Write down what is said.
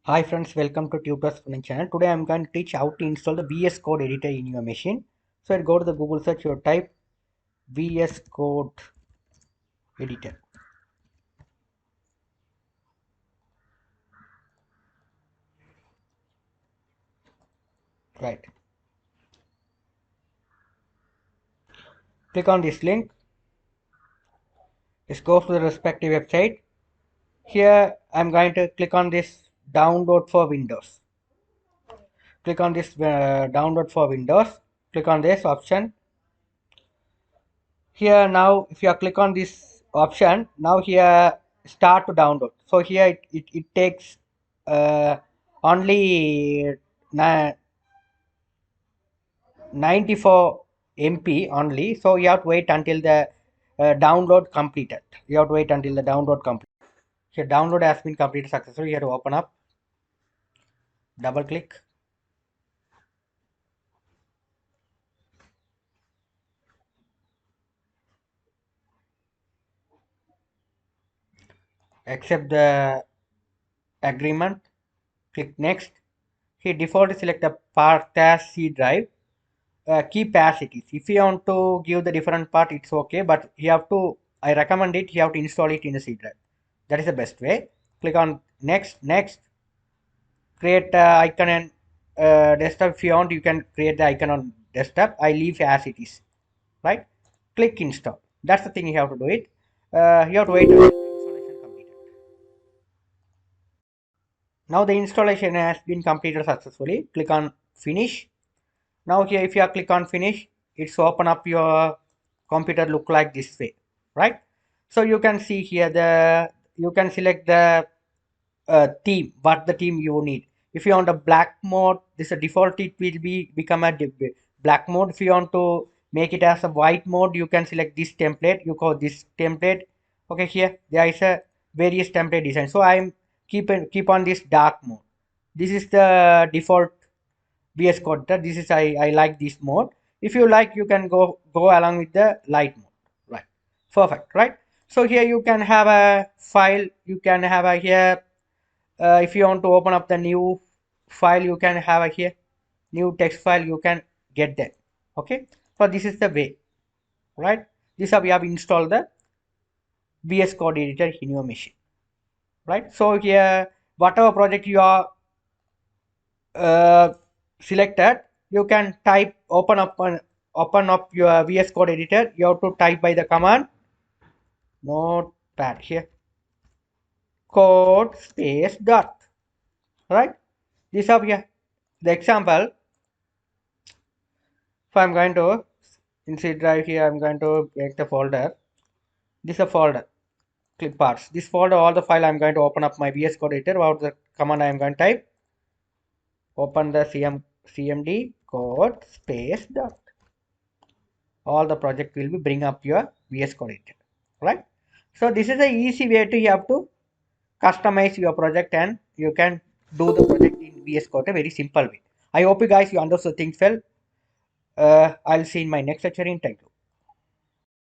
Hi friends, welcome to Tutors Fun channel. Today I'm going to teach how to install the VS Code editor in your machine. So go to the Google search, you type VS Code editor. Right. Click on this link. Just go to the respective website. Here I'm going to click on this download for Windows. Click on this download for Windows. Click on this option. Here now if you click on this option, now here start to download. So here it takes only 94 MB only, so you have to wait until the download completed. You have to wait until the download complete. Here download has been completed successfully. You have to open up, double click, accept the agreement, click next. Here default select the part as C drive, keep as it is. If you want to give the different part, it's okay, but you have to, I recommend it, you have to install it in a C drive. That is the best way. Click on next, create icon and desktop. If you want, you can create the icon on desktop. I leave as it is, right? Click install. That's the thing, you have to do it. You have to wait until the installation completed. Now the installation has been completed successfully. Click on finish. Now here if you click on finish, it's open up your computer look like this way, right? So you can see here you can select the theme, what the theme you need. If you want a black mode, this is a default, it will become a black mode. If you want to make it as a white mode, you can select this template. You call this template. Okay, here there is a various template design. So I'm keep on this dark mode. This is the default VS Code. This is I like this mode. If you like, you can go along with the light mode. Right, perfect. Right. So here you can have a file. You can have a here. If you want to open up the new file, you can have a here new text file. You can get that. Okay. So this is the way. Right. This is how we have installed the VS Code editor in your machine. Right. So here, whatever project you are uh, selected, you can type open up your VS Code editor. You have to type by the command notepad here code space dot, right. This up here the example. So I'm going to in C drive here, I'm going to make the folder. This is a folder, click parts. This folder, all the file I'm going to open up my VS Code editor. About the command I'm going to type, open the cmd code space dot. All the project will be bring up your VS Code editor, right? So this is the easy way to you have to customize your project and you can do the project in VS Code a very simple way. I hope you guys you understood things well. I'll see in my next lecture in. Thank you.